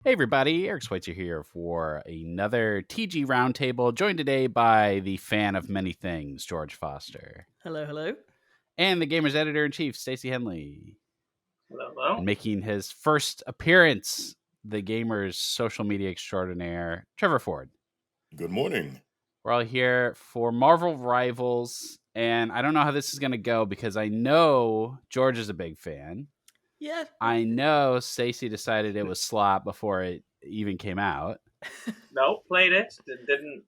Hey everybody, Eric Schweitzer here for another TG Roundtable, joined today by the fan of many things, George Foster, Hello, hello. and the Gamer's Editor-in-Chief, Stacey Henley. Hello, hello. And making his first appearance, the Gamer's social media extraordinaire, Trevor Ford. Good morning. We're all here for Marvel Rivals, and I don't know how this is going to go because I know George is a big fan. Yeah. I know Stacey decided it was slop before it even came out. No, played it. Didn't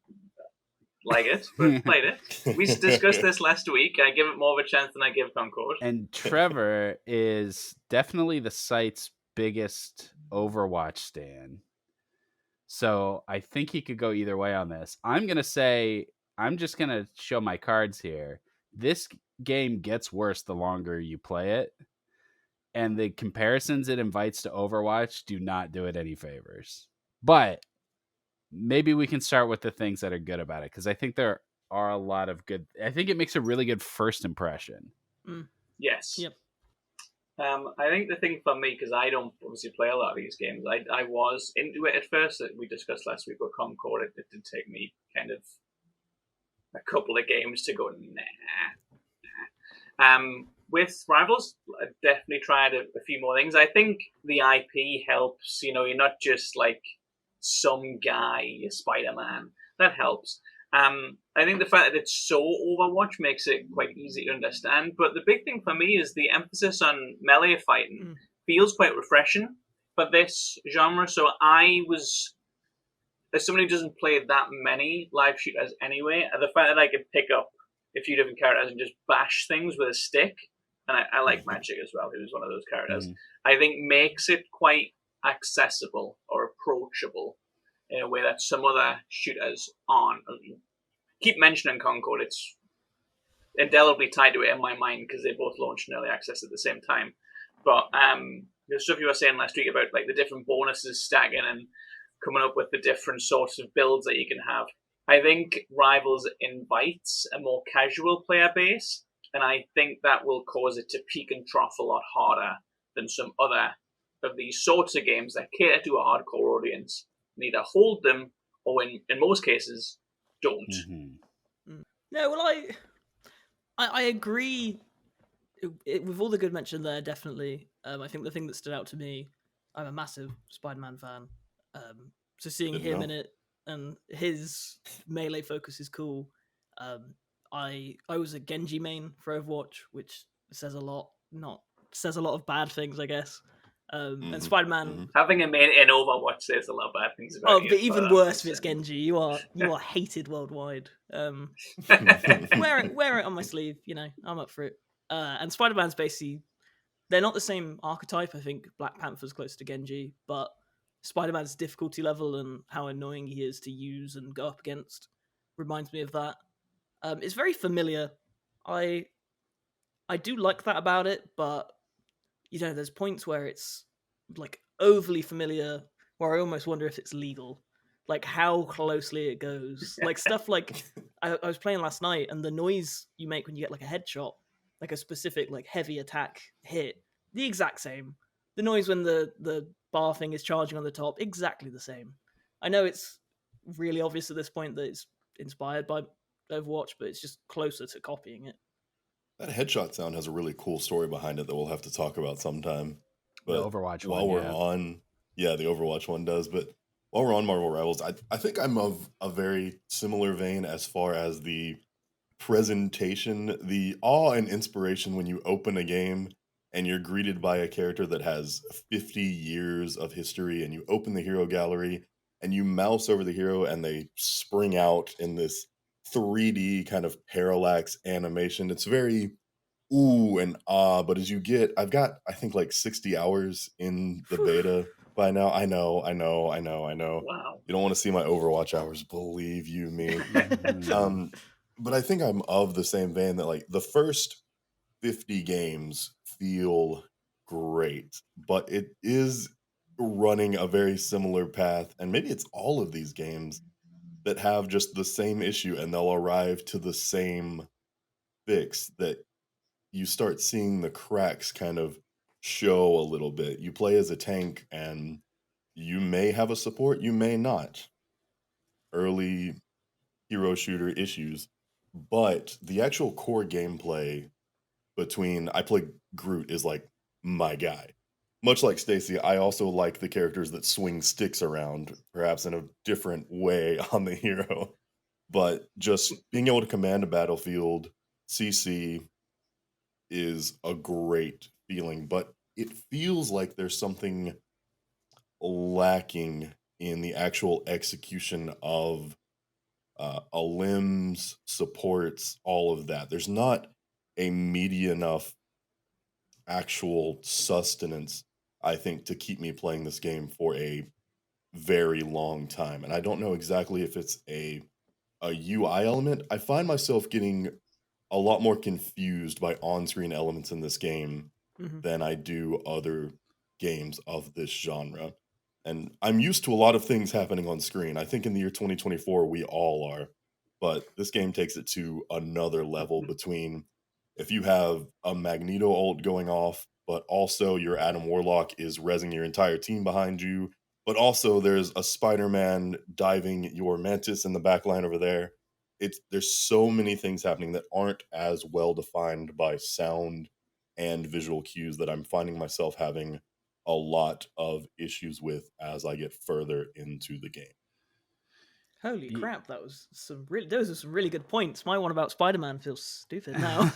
like it, but played it. We discussed this last week. I give it more of a chance than I give Concord. And Trevor is definitely the site's biggest Overwatch stan. So I think he could go either way on this. I'm just going to show my cards here. This game gets worse the longer you play it. And the comparisons it invites to Overwatch do not do it any favors. But maybe we can start with the things that are good about it, because I think there are a lot of good. I think it makes a really good first impression. Yes. Yep. I think the thing for me, because I don't obviously play a lot of these games, I was into it at first. That we discussed last week with Concord. It did take me kind of a couple of games to go, nah. With Rivals, I definitely tried a few more things. I think the IP helps. You're not just like some guy, Spider-Man. That helps. I think the fact that it's so Overwatch makes it quite easy to understand. But the big thing for me is the emphasis on melee fighting feels quite refreshing for this genre. So I was, as somebody who doesn't play that many live shooters anyway, the fact that I could pick up a few different characters and just bash things with a stick, and I like Magic as well, who's one of those characters, I think makes it quite accessible or approachable in a way that some other shooters aren't. Keep mentioning Concord, it's indelibly tied to it in my mind because they both launched in early access at the same time. But the stuff you were saying last week about like the different bonuses stacking and coming up with the different sorts of builds that you can have, I think Rivals invites a more casual player base, and I think that will cause it to peak and trough a lot harder than some other of these sorts of games that cater to a hardcore audience and either hold them or, in most cases, don't. No, well, I agree with all the good mention there. Definitely, I think the thing that stood out to me, I'm a massive Spider-Man fan, so seeing him in it and his melee focus is cool. I was a Genji main for Overwatch, which says a lot. Not says a lot of bad things, I guess. And Spider-Man having a main in Overwatch says a lot of bad things about you. But even worse if it's Genji. You are hated worldwide. Wear it on my sleeve. I'm up for it. And Spider-Man's basically, they're not the same archetype. I think Black Panther's close to Genji, but Spider-Man's difficulty level and how annoying he is to use and go up against reminds me of that. It's very familiar. I do like that about it, but there's points where it's like overly familiar, where I almost wonder if it's legal, like how closely it goes. Like stuff like I was playing last night, and the noise you make when you get like a headshot, like a specific like heavy attack hit, the exact same. The noise when the bar thing is charging on the top, exactly the same. I know it's really obvious at this point that it's inspired by Overwatch, but it's just closer to copying it. That headshot sound has a really cool story behind it that we'll have to talk about sometime. But the Overwatch while one, we're on, the Overwatch one does. But while we're on Marvel Rivals, I think I'm of a very similar vein as far as the presentation, the awe and inspiration when you open a game and you're greeted by a character that has 50 years of history, and you open the hero gallery and you mouse over the hero and they spring out in this 3D kind of parallax animation. It's very ooh and ah, but I've got, I think, like 60 hours in the beta by now. I know. Wow. You don't want to see my Overwatch hours, believe you me. But I think I'm of the same vein that like the first 50 games feel great, but it is running a very similar path, and maybe it's all of these games that have just the same issue, and they'll arrive to the same fix that you start seeing the cracks kind of show a little bit. You play as a tank, and You may have a support, you may not. Early hero shooter issues, but the actual core gameplay between I play Groot is like my guy. Much like Stacy, I also like the characters that swing sticks around, perhaps in a different way on the hero. But just being able to command a battlefield, CC is a great feeling, but it feels like there's something lacking in the actual execution of a limbs, supports, all of that. There's not a meaty enough actual sustenance, I think, to keep me playing this game for a very long time. And I don't know exactly if it's a UI element. I find myself getting a lot more confused by on-screen elements in this game Hmm. than I do other games of this genre. And I'm used to a lot of things happening on screen. I think in the year 2024 we all are. But this game takes it to another level between if you have a Magneto ult going off, but also your Adam Warlock is rezzing your entire team behind you, but also there's a Spider-Man diving your Mantis in the back line over there. There's so many things happening that aren't as well defined by sound and visual cues that I'm finding myself having a lot of issues with as I get further into the game. Holy Ye- crap! Those are some really good points. My one about Spider-Man feels stupid now.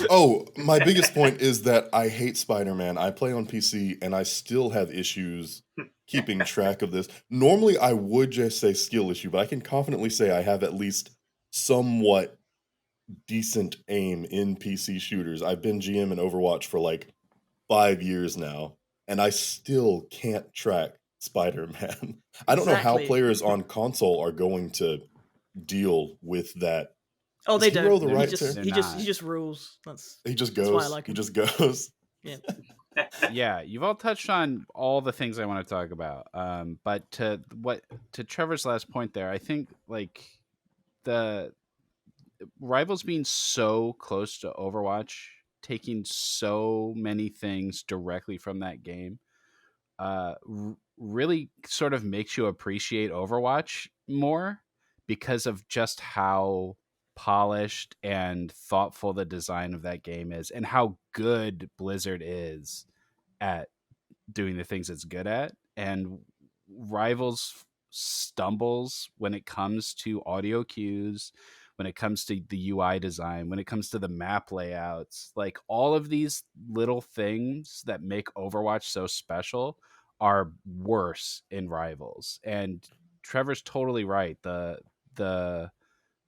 Oh, my biggest point is that I hate Spider-Man. I play on PC and I still have issues keeping track of this. Normally I would just say skill issue, but I can confidently say I have at least somewhat decent aim in PC shooters. I've been GM in Overwatch for like 5 years now, and I still can't track Spider-Man. I don't know how Exactly. players on console are going to deal with that. Oh, Is they hero don't. the He right just term? they're he just he not. just rules. That's He just that's why I goes. like He him. just goes. Yeah. Yeah, you've all touched on all the things I want to talk about. But to Trevor's last point there, I think like the Rivals being so close to Overwatch, taking so many things directly from that game, really sort of makes you appreciate Overwatch more because of just how polished and thoughtful the design of that game is and how good Blizzard is at doing the things it's good at. And Rivals stumbles when it comes to audio cues, when it comes to the UI design, when it comes to the map layouts. Like all of these little things that make Overwatch so special are worse in Rivals. And Trevor's totally right. The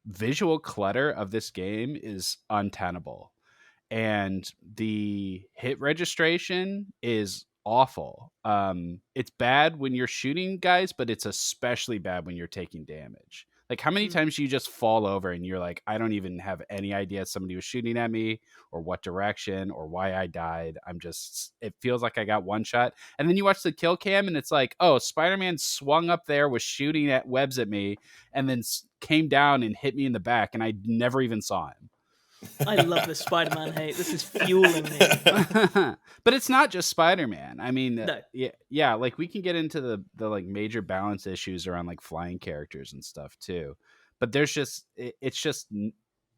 visual clutter of this game is untenable, and the hit registration is awful. It's bad when you're shooting guys, but it's especially bad when you're taking damage. Like how many Mm. times do you just fall over and you're like, I don't even have any idea somebody was shooting at me or what direction or why I died. It feels like I got one shot. And then you watch the kill cam and it's like, oh, Spider-Man swung up there, was shooting at webs at me, and then came down and hit me in the back, and I never even saw him. I love this Spider-Man hate. This is fueling me. But it's not just Spider-Man. I mean, No. yeah, like we can get into the like major balance issues around like flying characters and stuff too. But there's just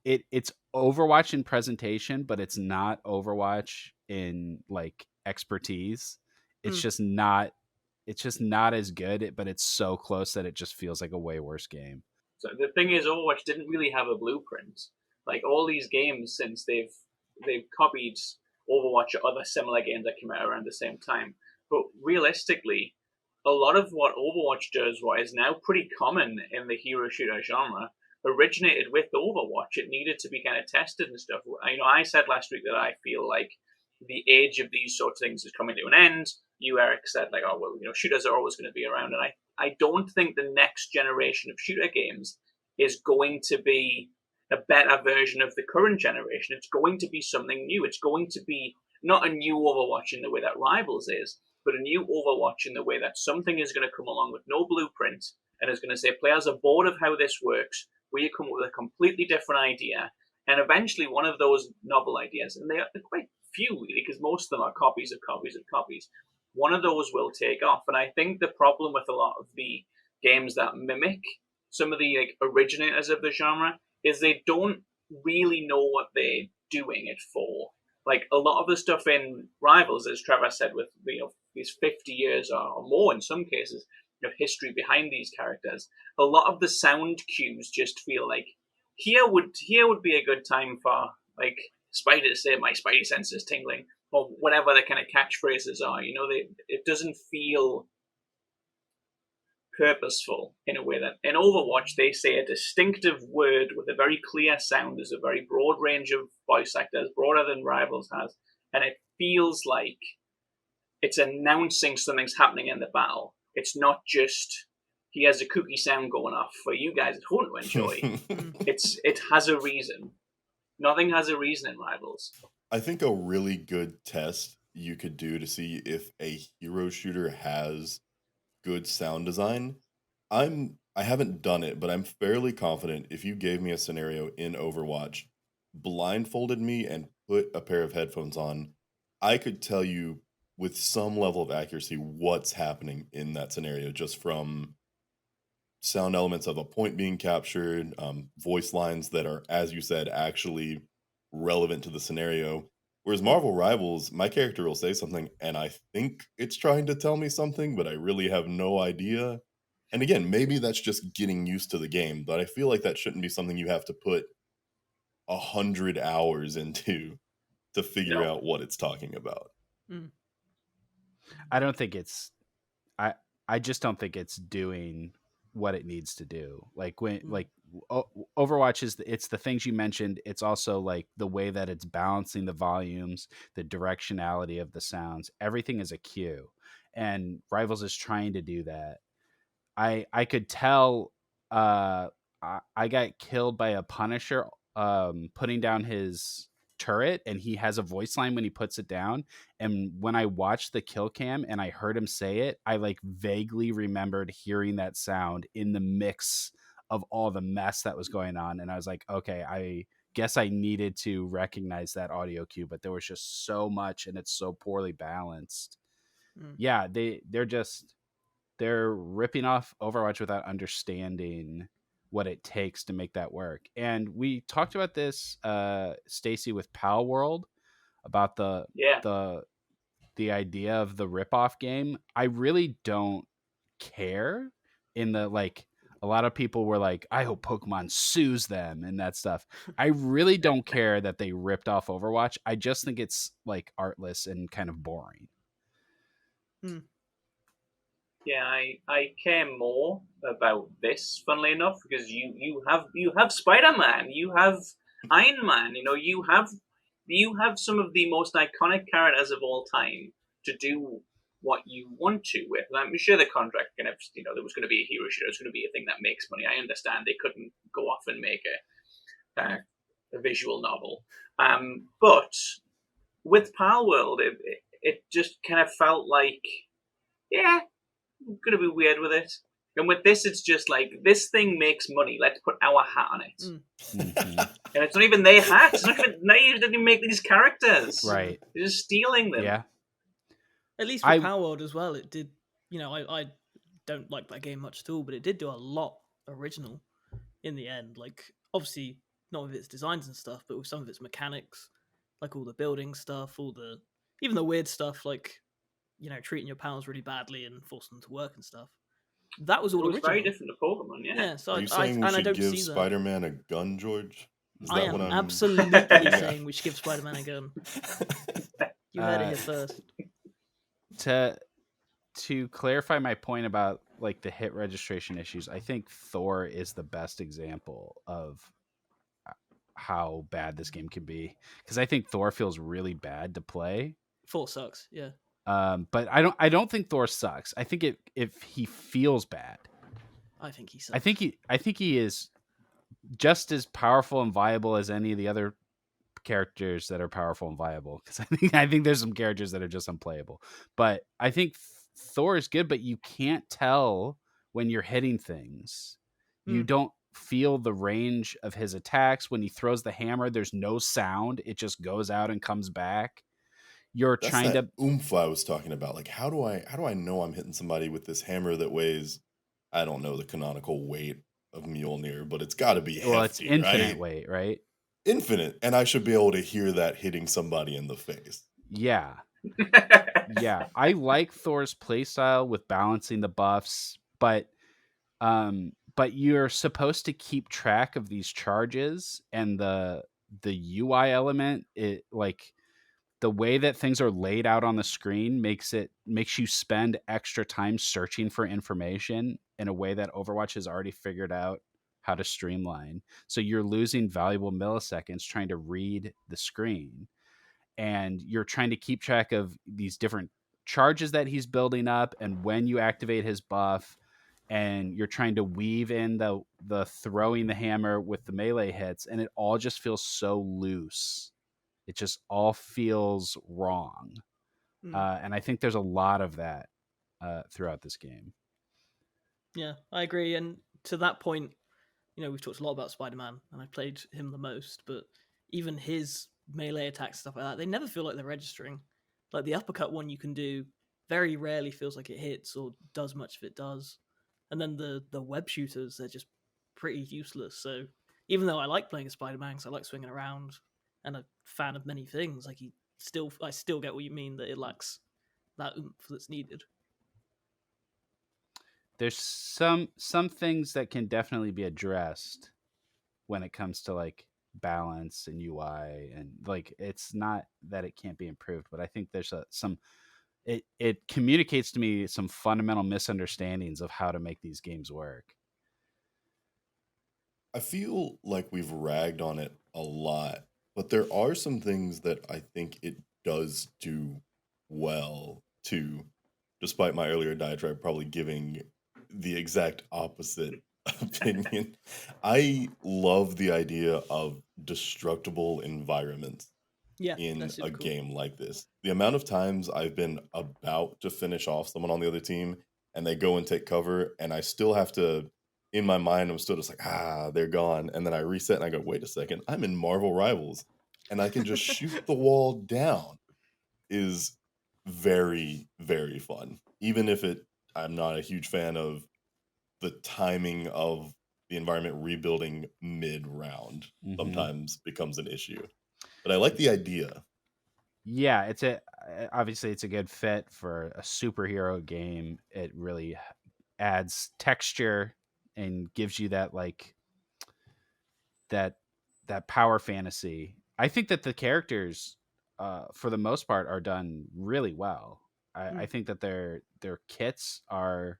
it's Overwatch in presentation, but it's not Overwatch in like expertise. It's Mm. just not it's just not as good, but it's so close that it just feels like a way worse game. So the thing is, Overwatch didn't really have a blueprint. Like all these games, since they've copied Overwatch or other similar games that came out around the same time. But realistically, a lot of what Overwatch does, what is now pretty common in the hero shooter genre, originated with Overwatch. It needed to be kind of tested and stuff. I said last week that I feel like the age of these sorts of things is coming to an end. You, Eric, said like, oh well, shooters are always going to be around, and I don't think the next generation of shooter games is going to be a better version of the current generation. It's going to be something new. It's going to be not a new Overwatch in the way that Rivals is, but a new Overwatch in the way that something is going to come along with no blueprint and is going to say players are bored of how this works. We come up with a completely different idea, and eventually one of those novel ideas, and they're quite few really, because most of them are copies of copies of copies. one of those will take off. And I think the problem with a lot of the games that mimic some of the like originators of the genre is they don't really know what they're doing it for. Like a lot of the stuff in Rivals, as Trevor said, with these 50 years or more in some cases of history behind these characters, a lot of the sound cues just feel like here would be a good time for like Spider to say my Spidey sense is tingling or whatever the kind of catchphrases are. It doesn't feel purposeful in a way that in Overwatch they say a distinctive word with a very clear sound. There's a very broad range of voice actors, broader than Rivals has, and it feels like it's announcing something's happening in the battle. It's not just he has a kooky sound going off for you guys at home to enjoy. It has a reason. Nothing has a reason in Rivals. I think a really good test you could do to see if a hero shooter has good sound design. I haven't done it, but I'm fairly confident if you gave me a scenario in Overwatch, blindfolded me and put a pair of headphones on, I could tell you with some level of accuracy what's happening in that scenario just from sound elements of a point being captured, voice lines that are, as you said, actually relevant to the scenario. Whereas Marvel Rivals, my character will say something and I think it's trying to tell me something, but I really have no idea. And again, maybe that's just getting used to the game, but I feel like that shouldn't be something you have to put 100 hours into to figure No. out what it's talking about. I don't think it's I just don't think it's doing what it needs to do. Like when Overwatch it's the things you mentioned. It's also like the way that it's balancing the volumes, the directionality of the sounds. Everything is a cue, and Rivals is trying to do that. I could tell. I got killed by a Punisher putting down his turret, and he has a voice line when he puts it down. And when I watched the kill cam and I heard him say it, I like vaguely remembered hearing that sound in the mix of all the mess that was going on. And I was like, okay, I guess I needed to recognize that audio cue, but there was just so much and it's so poorly balanced. Yeah, they're ripping off Overwatch without understanding what it takes to make that work. And we talked about this, Stacy, with Pal World about the idea of the ripoff game. I really don't care in the like. A lot of people were like, I hope Pokemon sues them and that stuff. I really don't care that they ripped off Overwatch. I just think it's like artless and kind of boring. Yeah, I care more about this, funnily enough, because you have Spider-Man, you have Iron Man, you have some of the most iconic characters of all time to do what you want to with. And I'm sure the contract kind of there was going to be a hero shooter, there's going to be a thing that makes money. I understand they couldn't go off and make a visual novel, but with Pal World, it just kind of felt like yeah. I'm gonna be weird with it. And with this, it's just like this thing makes money. Let's put our hat on it. And it's not even their hat. It's not even they didn't make these characters. Right. They're just stealing them. Yeah. At least with Power World as well, it did. I don't like that game much at all, but it did do a lot original in the end. Like obviously not with its designs and stuff, but with some of its mechanics, like all the building stuff, even the weird stuff, like treating your pals really badly and forcing them to work and stuff. That was all original. Very different to Pokemon, yeah. Yeah, so Are you saying we should give Spider-Man a gun, George? I am absolutely saying we should give Spider-Man a gun. You heard it here first. To clarify my point about like the hit registration issues, I think Thor is the best example of how bad this game can be, because I think Thor feels really bad to play. Thor sucks, yeah. But I don't think Thor sucks. I think if he feels bad. I think he sucks. I think he is just as powerful and viable as any of the other characters that are powerful and viable. Because I think there's some characters that are just unplayable. But I think Thor is good, but you can't tell when you're hitting things. You don't feel the range of his attacks. When he throws the hammer, there's no sound. It just goes out and comes back. you're That's trying that to oomph I was talking about. Like, how do I know I'm hitting somebody with this hammer that weighs, I don't know the canonical weight of Mjolnir, but it's got to be well, it's hefty, infinite right? weight, right? Infinite, and I should be able to hear that hitting somebody in the face. Yeah. Yeah. I like Thor's playstyle with balancing the buffs, but you're supposed to keep track of these charges, and the UI element, it like the way that things are laid out on the screen makes you spend extra time searching for information in a way that Overwatch has already figured out how to streamline. So you're losing valuable milliseconds trying to read the screen, and you're trying to keep track of these different charges that he's building up and when you activate his buff, and you're trying to weave in the throwing the hammer with the melee hits, and it all just feels so loose. It just all feels wrong. And I think there's a lot of that throughout this game. Yeah, I agree. And to that point, we've talked a lot about Spider-Man, and I played him the most, but even his melee attacks, stuff like that, they never feel like they're registering. Like the uppercut one you can do very rarely feels like it hits or does much if it does. And then the web shooters, they're just pretty useless. So even though I like playing a Spider-Man because I like swinging around and a fan of many things, like I still get what you mean that it lacks that oomph that's needed. There's some things that can definitely be addressed when it comes to like balance and UI, and like it's not that it can't be improved, but I think there's some it communicates to me some fundamental misunderstandings of how to make these games work. I feel like we've ragged on it a lot, but there are some things that I think it does do well too, despite my earlier diatribe probably giving the exact opposite opinion. I love the idea of destructible environments Yeah, in that's a super cool. game like this. The amount of times I've been about to finish off someone on the other team and they go and take cover, and I still have to, in my mind, I'm still just like, they're gone. And then I reset and I go, wait a second, I'm in Marvel Rivals and I can just shoot the wall down, is very, very fun. Even if I'm not a huge fan of the timing of the environment rebuilding mid round, Mm-hmm. sometimes becomes an issue. But I like the idea. Yeah, obviously it's a good fit for a superhero game. It really adds texture and gives you that like that that power fantasy. I think that the characters, for the most part, are done really well. I think that their kits are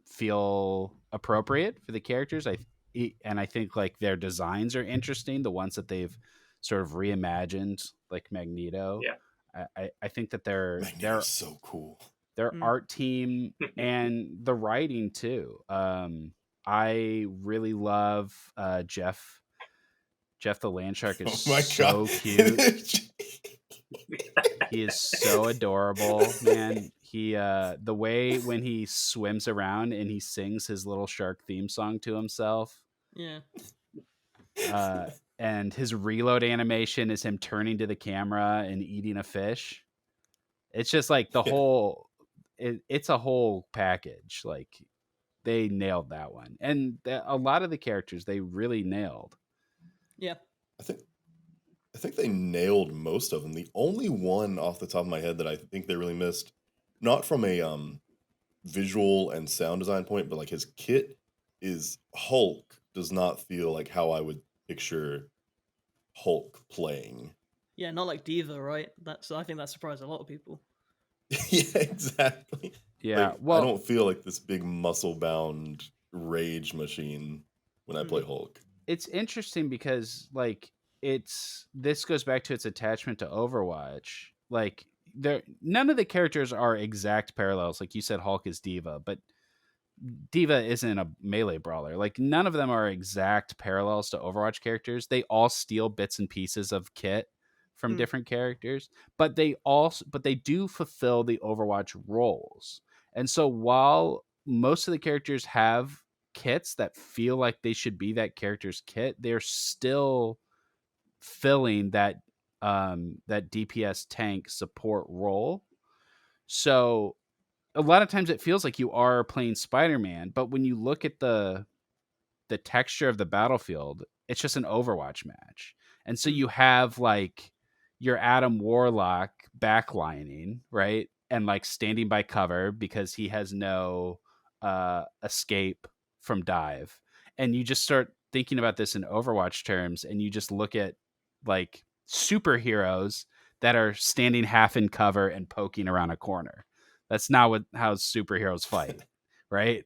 feel appropriate for the characters. And I think like their designs are interesting. The ones that they've sort of reimagined, like Magneto. Yeah. I think that their Magneto's so cool. their art team and the writing too. I really love Jeff the Landshark is Oh my god. so cute. He is so adorable, man. He the way when he swims around and he sings his little shark theme song to himself. Yeah. And his reload animation is him turning to the camera and eating a fish. It's just like the Yeah. whole it's a whole package. Like they nailed that one. And a lot of the characters they really nailed. Yeah. I think they nailed most of them. The only one off the top of my head that I think they really missed, not from a visual and sound design point, but like his kit, is Hulk does not feel like how I would picture Hulk playing. Yeah, not like Diva, right? I think that surprised a lot of people. Yeah, exactly. Yeah. Like I Well, don't feel like this big muscle bound rage machine when I play Hulk. it's interesting because like this goes back to its attachment to Overwatch. Like there none of the characters are exact parallels. Like you said Hulk is Diva, but Diva isn't a melee brawler. Like none of them are exact parallels to Overwatch characters. They all steal bits and pieces of kit from different characters, but they do fulfill the Overwatch roles. And so while most of the characters have kits that feel like they should be that character's kit, they're still filling that DPS tank support role. So a lot of times it feels like you are playing Spider-Man, but when you look at the texture of the battlefield, it's just an Overwatch match. And so you have like your Adam Warlock backlining, right? And like standing by cover because he has no escape from dive. And you just start thinking about this in Overwatch terms, and you just look at like superheroes that are standing half in cover and poking around a corner. That's not how superheroes fight, right?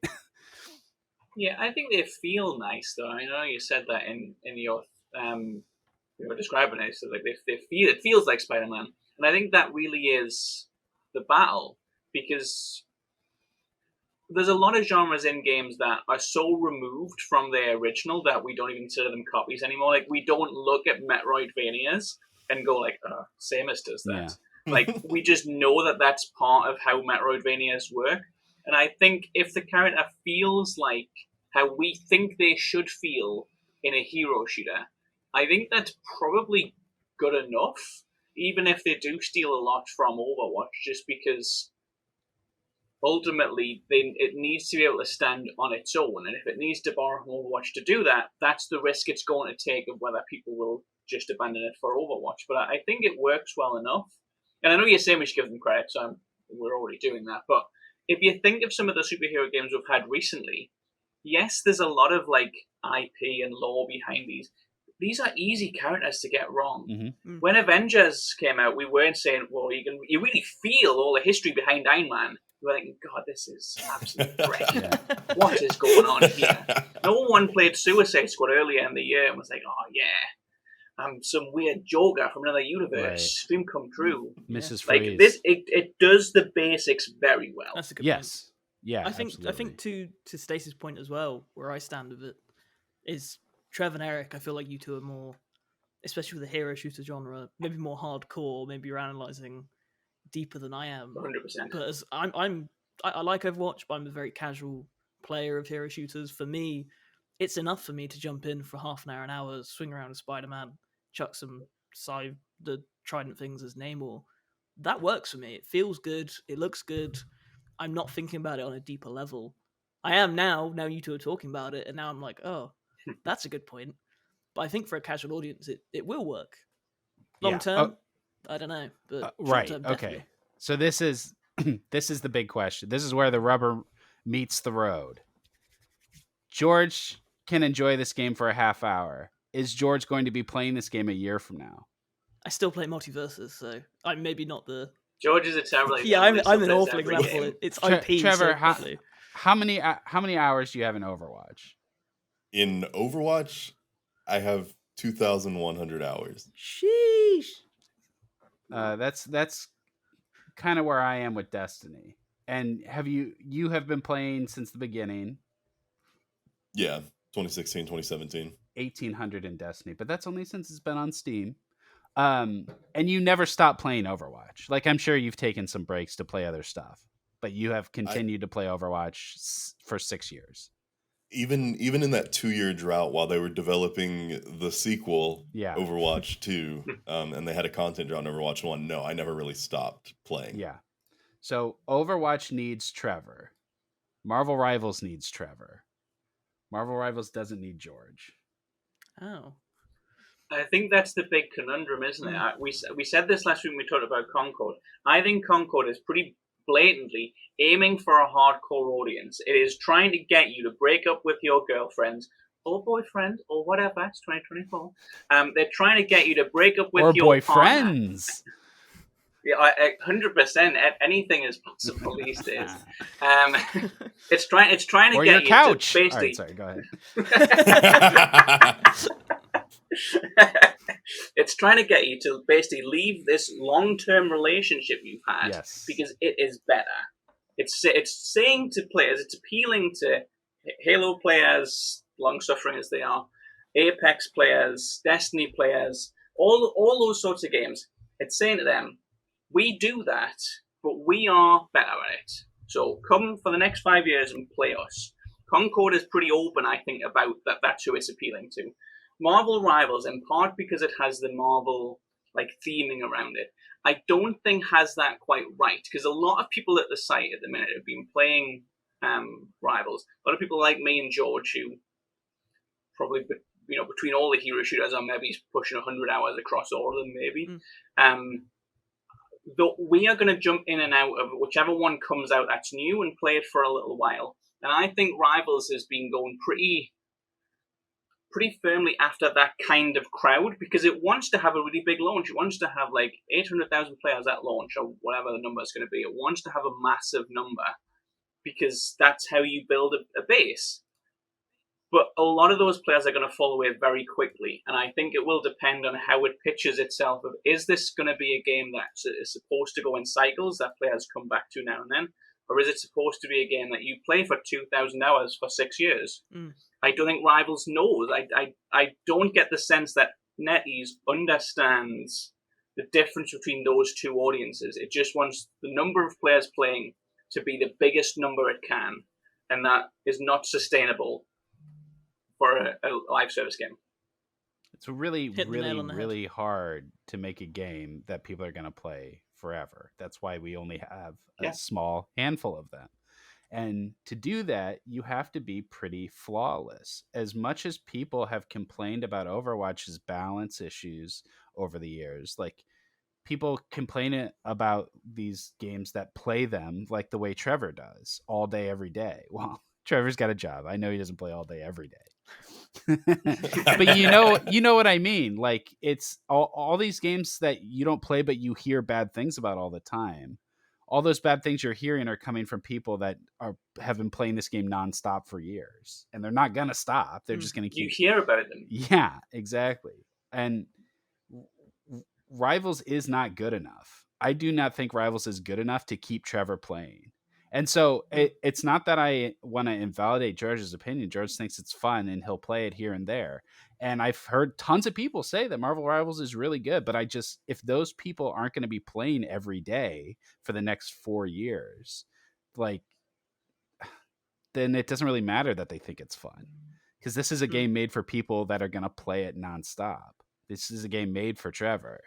Yeah, I think they feel nice though. I know you said that in your you were describing it. So like they feel, it feels like Spider-Man, and I think that really is the battle, because there's a lot of genres in games that are so removed from their original that we don't even consider them copies anymore. Like, we don't look at Metroidvanias and go like, oh, Samus does that. Yeah. Like, we just know that that's part of how Metroidvanias work. And I think if the character feels like how we think they should feel in a hero shooter, I think that's probably good enough, even if they do steal a lot from Overwatch, just because ultimately it needs to be able to stand on its own. And if it needs to borrow from Overwatch to do that, that's the risk it's going to take of whether people will just abandon it for Overwatch. But I think it works well enough. And I know you're saying we should give them credit, so we're already doing that. But if you think of some of the superhero games we've had recently, yes, there's a lot of like IP and lore behind these. These are easy characters to get wrong. Mm-hmm. When Avengers came out, we weren't saying, well, you really feel all the history behind Iron Man. We were thinking, God, this is absolutely great. Yeah. What is going on here? No one played Suicide Squad earlier in the year and was like, oh, yeah, I'm some weird Joker from another universe. Dream come true. Mrs. Like Freeze. this, it does the basics very well. That's a good Yes. point. Yeah. I think absolutely. to Stacey's point as well, where I stand with it, is Trev and Eric. I feel like you two are more, especially with the hero shooter genre, maybe more hardcore. Maybe you're analyzing deeper than I am. 100%. But as I like Overwatch, but I'm a very casual player of hero shooters. For me, it's enough for me to jump in for half an hour, swing around as Spider-Man, chuck some the trident things as Namor. That works for me. It feels good. It looks good. I'm not thinking about it on a deeper level. I am now. Now you two are talking about it, and now I'm like, oh, that's a good point. But I think for a casual audience, it will work. Long term, I don't know, but right. term, Okay. definitely. So this is the big question. This is where the rubber meets the road. George can enjoy this game for a half hour. Is George going to be playing this game a year from now? I still play multiverses, so I'm maybe not the. George is a terrible example. Yeah, I'm an He awful plays every example. game. It's IP. Trevor, so how many hours do you have in Overwatch? In Overwatch, I have 2,100 hours. Sheesh. That's kind of where I am with Destiny. And you have been playing since the beginning? Yeah, 2016, 2017. 1,800 in Destiny, but that's only since it's been on Steam. And you never stopped playing Overwatch. Like, I'm sure you've taken some breaks to play other stuff, but you have continued to play Overwatch for 6 years. Even in that 2-year drought while they were developing the sequel, Yeah. Overwatch 2, and they had a content drought on Overwatch 1, no, I never really stopped playing. Yeah. So Overwatch needs Trevor. Marvel Rivals needs Trevor. Marvel Rivals doesn't need George. Oh. I think that's the big conundrum, isn't it? We said this last week when we talked about Concord. I think Concord is pretty blatantly aiming for a hardcore audience. It is trying to get you to break up with your girlfriend or boyfriend or whatever. It's 2024. They're trying to get you to break up with your boyfriends. Yeah, 100%. Anything is possible these days. It's trying to or get your you couch. to basically. All right, sorry, go ahead. It's trying to get you to basically leave this long-term relationship you've had because it is better. It's saying to players, it's appealing to Halo players, long-suffering as they are, Apex players, Destiny players, all those sorts of games. It's saying to them, we do that, but we are better at it. So come for the next 5 years and play us. Concord is pretty open, I think, about that. That's who it's appealing to. Marvel Rivals, in part because it has the Marvel like theming around it. I don't think has that quite right, because a lot of people at the site at the minute have been playing Rivals. A lot of people like me and George, who probably between all the hero shooters, are maybe pushing 100 hours across all of them, maybe. But we are going to jump in and out of whichever one comes out that's new and play it for a little while. And I think Rivals has been going pretty firmly after that kind of crowd, because it wants to have a really big launch. It wants to have like 800,000 players at launch, or whatever the number is going to be. It wants to have a massive number, because that's how you build a base. But a lot of those players are going to fall away very quickly, and I think it will depend on how it pitches itself. Of, is this going to be a game that is supposed to go in cycles that players come back to now and then, or is it supposed to be a game that you play for 2,000 hours for 6 years? I don't think Rivals knows. I don't get the sense that NetEase understands the difference between those two audiences. It just wants the number of players playing to be the biggest number it can, and that is not sustainable for a live service game. It's really, really hard to make a game that people are going to play forever. That's why we only have a small handful of them. And to do that, you have to be pretty flawless. As much as people have complained about Overwatch's balance issues over the years, like people complain about these games that play them like the way Trevor does, all day, every day. Well, Trevor's got a job. I know he doesn't play all day, every day. But you know what I mean. Like, it's all these games that you don't play, but you hear bad things about all the time. All those bad things you're hearing are coming from people that have been playing this game nonstop for years, and they're not gonna stop. They're just gonna keep. You hear about them. Yeah, exactly. And Rivals is not good enough. I do not think Rivals is good enough to keep Trevor playing. And so it's not that I want to invalidate George's opinion. George thinks it's fun and he'll play it here and there. And I've heard tons of people say that Marvel Rivals is really good, but if those people aren't going to be playing every day for the next 4 years, like, then it doesn't really matter that they think it's fun, because this is a game made for people that are going to play it nonstop. This is a game made for Trevor.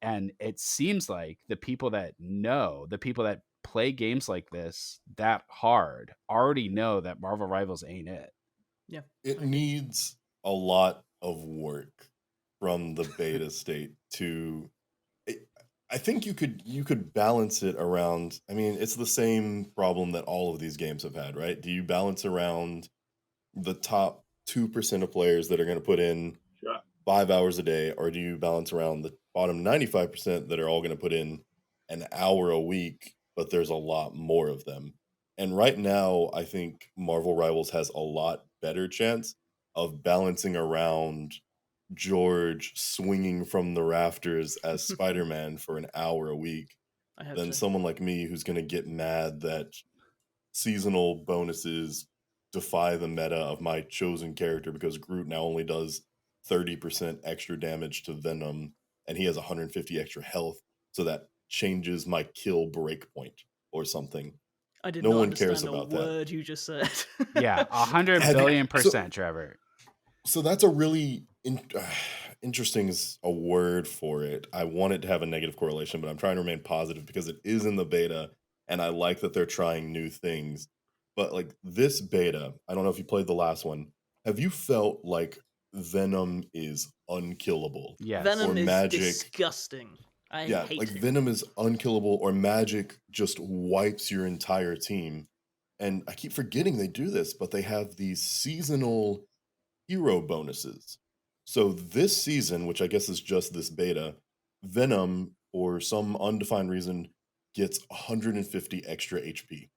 And it seems like the people that play games like this that hard already know that Marvel Rivals ain't it. Yeah. It needs a lot of work from the beta state to I think you could balance it around. I mean, it's the same problem that all of these games have had, right? Do you balance around the top 2% of players that are going to put in 5 hours a day, or do you balance around the bottom 95% that are all going to put in an hour a week, but there's a lot more of them? And right now, I think Marvel Rivals has a lot better chance of balancing around George swinging from the rafters as Spider-Man for an hour a week than someone like me who's going to get mad that seasonal bonuses defy the meta of my chosen character because Groot now only does 30% extra damage to Venom and he has 150 extra health, so that changes my kill breakpoint or something. I did no not one understand cares about a word you just said. Yeah, 100 billion%, Trevor. So that's a really interesting is a word for it. I want it to have a negative correlation, but I'm trying to remain positive because it is in the beta, and I like that they're trying new things. But like this beta, I don't know if you played the last one. Have you felt like Venom is unkillable? Yes. Venom Or is magic. disgusting. I hate like him. Venom is unkillable, or magic just wipes your entire team. And I keep forgetting they do this, but they have these seasonal hero bonuses. So this season, which I guess is just this beta, Venom, for some undefined reason, gets 150 extra HP.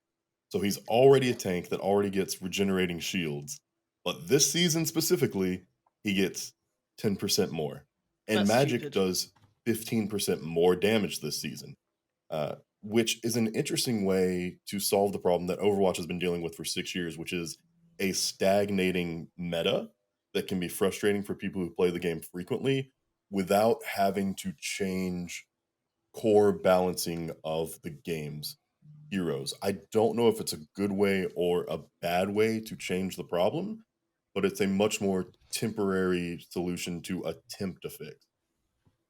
So he's already a tank that already gets regenerating shields. But this season specifically, he gets 10% more. And That's Magic stupid. does 15% more damage this season, which is an interesting way to solve the problem that Overwatch has been dealing with for 6 years, which is a stagnating meta that can be frustrating for people who play the game frequently without having to change core balancing of the game's heroes. I don't know if it's a good way or a bad way to change the problem, but it's a much more temporary solution to attempt to fix.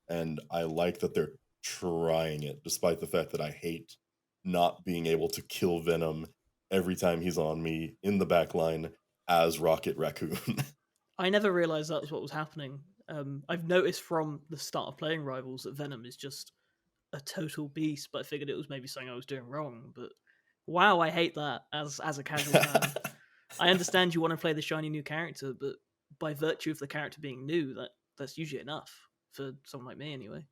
and I like that they're trying it, despite the fact that I hate not being able to kill Venom every time he's on me in the back line as Rocket Raccoon. I never realized that was what was happening. I've noticed from the start of playing Rivals that Venom is just a total beast, but I figured it was maybe something I was doing wrong. But wow, I hate that as a casual fan. I understand you want to play the shiny new character, but by virtue of the character being new, that's usually enough for someone like me, anyway.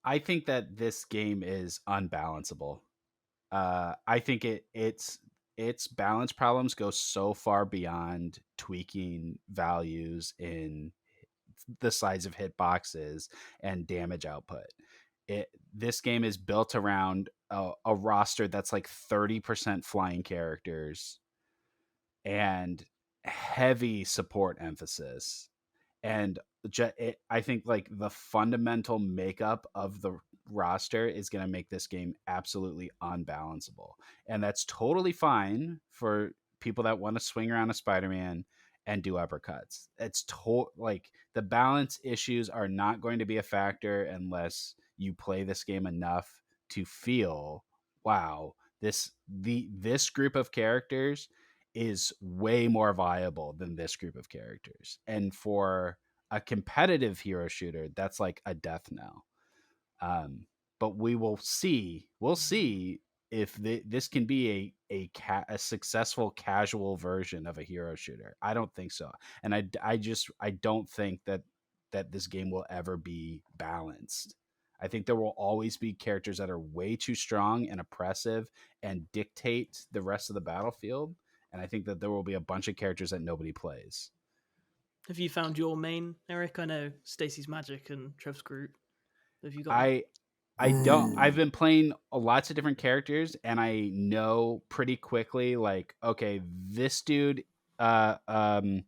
I think that this game is unbalanceable. I think its balance problems go so far beyond tweaking values in the size of hitboxes and damage output. This game is built around a roster that's like 30% flying characters and heavy support emphasis. And I think like the fundamental makeup of the roster is going to make this game absolutely unbalanceable, and that's totally fine for people that want to swing around a Spider-Man and do uppercuts. Like the balance issues are not going to be a factor unless you play this game enough to feel, wow, this group of characters is way more viable than this group of characters. And for a competitive hero shooter, that's like a death knell. But we will see. We'll see if this can be a successful casual version of a hero shooter. I don't think so, and I don't think that this game will ever be balanced. I think there will always be characters that are way too strong and oppressive and dictate the rest of the battlefield, and I think that there will be a bunch of characters that nobody plays. Have you found your main, Eric? I know Stacy's Magic and Trev's Groot. Have you got one? I don't. I've Ooh. been playing lots of different characters, and I know pretty quickly, like, okay, this dude, uh, um,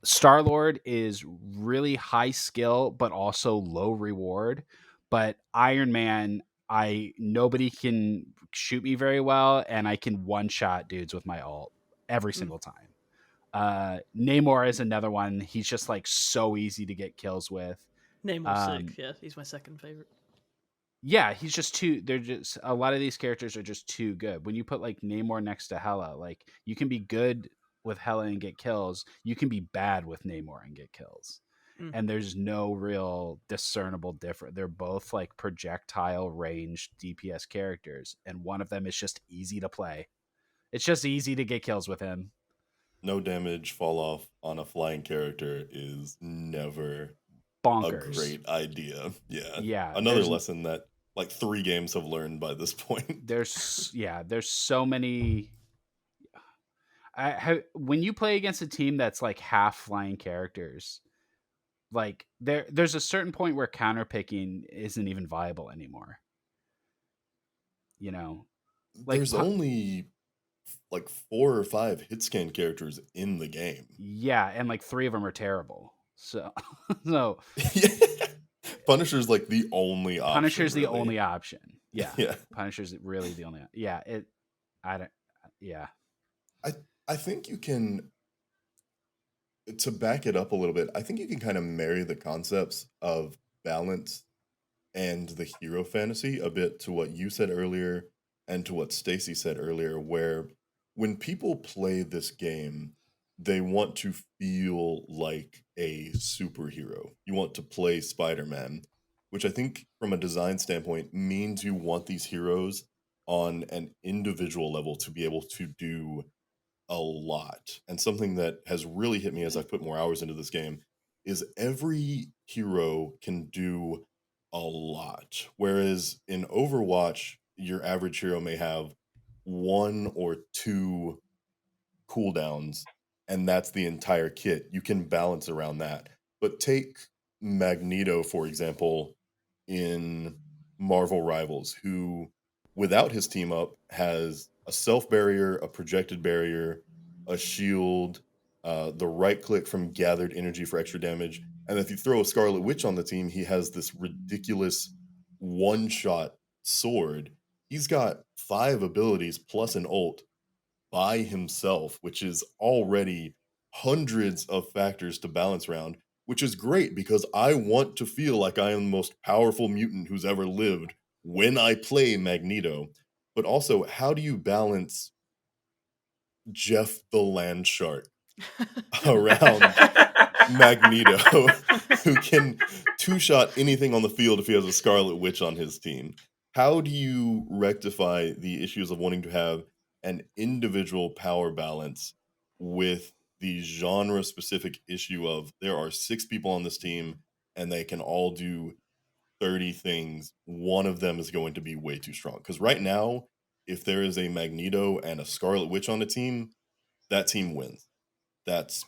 Star Lord is really high skill, but also low reward. But Iron Man, I nobody can shoot me very well, and I can one shot dudes with my ult every Mm. single time. Namor is another one. He's just like so easy to get kills with. Namor's sick. Um, Yeah, he's my second favorite. yeah, he's just too. They're just a lot of these characters are just too good. When you put like Namor next to Hela, like you can be good with Hela and get kills. You can be bad with Namor and get kills. Mm. And there's no real discernible difference. They're both like projectile range DPS characters, and one of them is just easy to play. It's just easy to get kills with him. No damage fall off on a flying character is never a Bonkers. great idea. Yeah. Yeah, Another lesson that like 3 games have learned by this point. there's so many. When you play against a team that's like half flying characters, like there's a certain point where counterpicking isn't even viable anymore. You know, like There's only like 4 or 5 hit scan characters in the game. yeah, and like 3 of them are terrible. So so Punisher's like the only option, Punisher's the really. only option. Yeah, Yeah. Punisher's really the only. Yeah, I don't. Yeah, I I think you can, to back it up a little bit, I think you can kind of marry the concepts of balance and the hero fantasy a bit to what you said earlier and to what Stacy said earlier, where when people play this game, they want to feel like a superhero. You want to play Spider-Man, which I think from a design standpoint means you want these heroes on an individual level to be able to do a lot. And something that has really hit me as I've put more hours into this game is every hero can do a lot. Whereas in Overwatch, your average hero may have 1 or 2 cooldowns, and that's the entire kit. You can balance around that. But take Magneto, for example, in Marvel Rivals, who, without his team up, has a self barrier, a projected barrier, a shield, the right click from gathered energy for extra damage. And if you throw a Scarlet Witch on the team, he has this ridiculous one shot sword. He's got 5 abilities plus an ult by himself, which is already hundreds of factors to balance around. which is great because I want to feel like I am the most powerful mutant who's ever lived when I play Magneto. But also, how do you balance Jeff the Land Shark around Magneto, who can two-shot anything on the field if he has a Scarlet Witch on his team? How do you rectify the issues of wanting to have an individual power balance with the genre-specific issue of there are 6 people on this team and they can all do 30 things. One of them is going to be way too strong. Because right now, if there is a Magneto and a Scarlet Witch on the team, that team wins. That's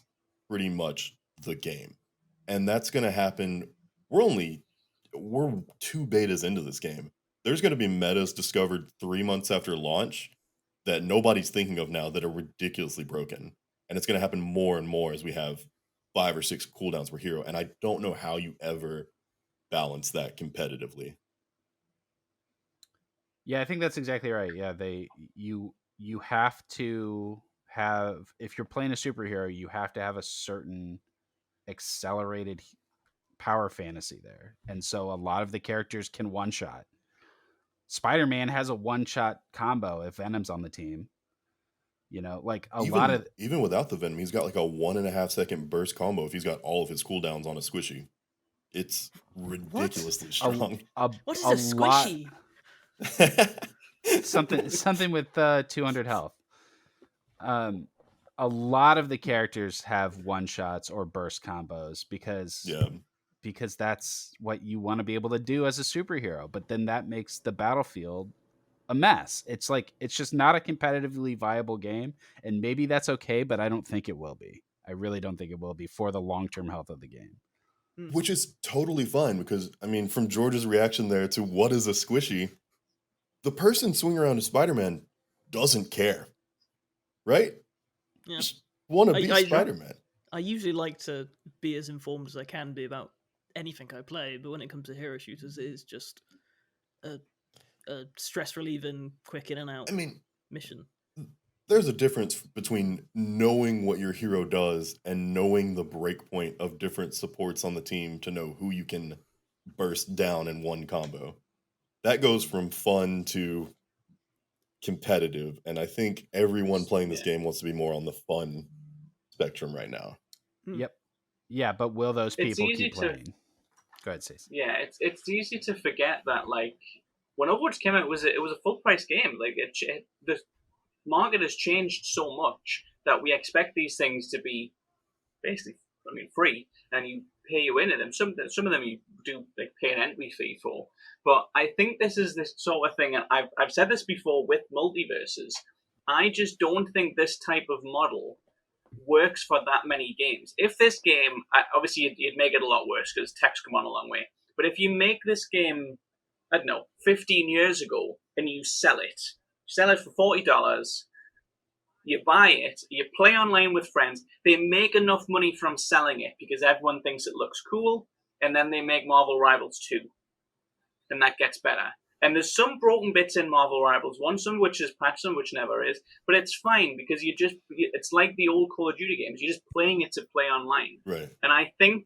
pretty much the game. And that's going to happen. We're 2 betas into this game. There's going to be metas discovered 3 months after launch that nobody's thinking of now that are ridiculously broken. And it's going to happen more and more as we have 5 or 6 cooldowns per hero. And I don't know how you ever balance that competitively. Yeah, I think that's exactly right. Yeah, you have to have, if you're playing a superhero, you have to have a certain accelerated power fantasy there. And so a lot of the characters can one shot. Spider-Man has a one shot combo if Venom's on the team. You know, like a lot of Even without the Venom, he's got like a 1.5-second burst combo if he's got all of his cooldowns on a squishy. It's ridiculously strong. What is a a lot squishy? something with 200 health. A lot of the characters have one shots or burst combos because that's what you want to be able to do as a superhero. But then that makes the battlefield a mess. It's like it's just not a competitively viable game, and maybe that's okay, but I don't think it will be. I really don't think it will be for the long-term health of the game. Which is totally fine because, I mean, from George's reaction there to what is a squishy, the person swinging around to Spider-Man doesn't care, right? Yeah. Just want to be I Spider-Man. I usually like to be as informed as I can be about anything I play, but when it comes to hero shooters, it is just a stress relieving, quick in and out mission. There's a difference between knowing what your hero does and knowing the breakpoint of different supports on the team to know who you can burst down in one combo. That goes from fun to competitive, and I think everyone playing this game wants to be more on the fun spectrum right now. Yep. Yeah, but will those people keep playing? Go ahead, Stacey. Yeah, it's easy to forget that, like, when Overwatch came out, it was a full price game. Like, the market has changed so much that we expect these things to be basically, free, and you pay you in them. Some of them you do like pay an entry fee for. But I think this is this sort of thing, and I've said this before with multiverses. I just don't think this type of model works for that many games. If this game, obviously you'd make it a lot worse because tech's come on a long way. But if you make this game, I don't know, 15 years ago, and you sell it for $40, you buy it, you play online with friends, they make enough money from selling it because everyone thinks it looks cool, and then they make Marvel Rivals 2. And that gets better. And there's some broken bits in Marvel Rivals 1, some which is patched, some which never is, but it's fine because it's like the old Call of Duty games. You're just playing it to play online. Right. And I think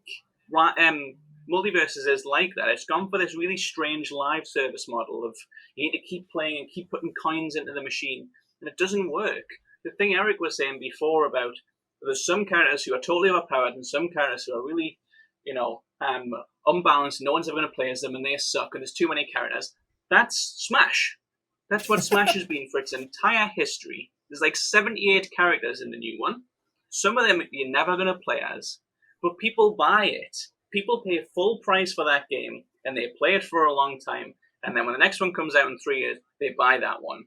Multiverses is like that. It's gone for this really strange live service model of you need to keep playing and keep putting coins into the machine, and it doesn't work. The thing Eric was saying before about there's some characters who are totally overpowered and some characters who are really, unbalanced. No one's ever going to play as them and they suck and there's too many characters. That's Smash. That's what Smash has been for its entire history. There's like 78 characters in the new one. Some of them you're never going to play as, but people buy it. People pay full price for that game and they play it for a long time. And then when the next one comes out in 3 years, they buy that one.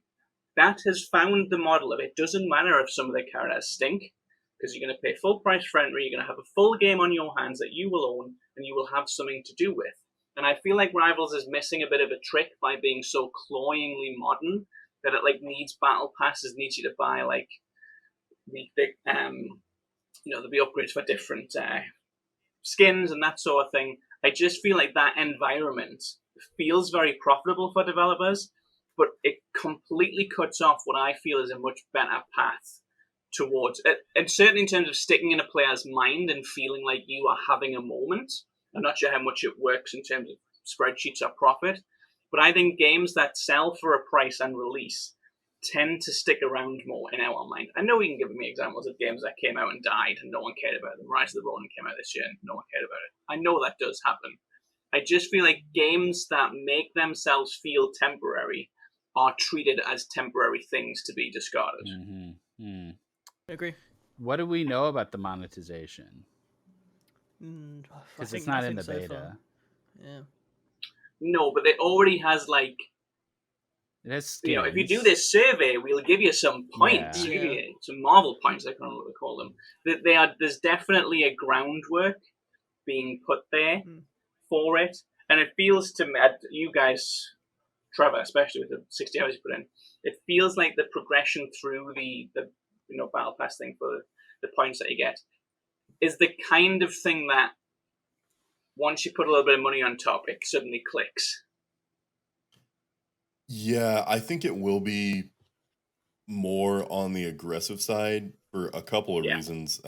That has found the model of it doesn't matter if some of the characters stink, because you're going to pay full price for entry, you're going to have a full game on your hands that you will own, and you will have something to do with. And I feel like Rivals is missing a bit of a trick by being so cloyingly modern that it needs battle passes, needs you to buy the upgrades for different skins and that sort of thing. I just feel like that environment feels very profitable for developers, but it completely cuts off what I feel is a much better path towards it, and certainly in terms of sticking in a player's mind and feeling like you are having a moment. I'm not sure how much it works in terms of spreadsheets or profit, but I think games that sell for a price and release tend to stick around more in our mind. I know you can give me examples of games that came out and died and no one cared about them. Rise of the Ronin came out this year and no one cared about it. I know that does happen. I just feel like games that make themselves feel temporary are treated as temporary things to be discarded. I agree. What do we know about the monetization? Because it's not in the so beta. far. Yeah. No, but it already has like, it has skins. you know, if you do this survey, we'll give you some points. Yeah. We'll give you some Marvel points, I can't remember what they call them. There's definitely a groundwork being put there for it, and it feels to me, you guys, Trevor, especially with the 60 hours you put in, it feels like the progression through the battle pass thing for the points that you get is the kind of thing that once you put a little bit of money on top, it suddenly clicks. Yeah, I think it will be more on the aggressive side for a couple of reasons.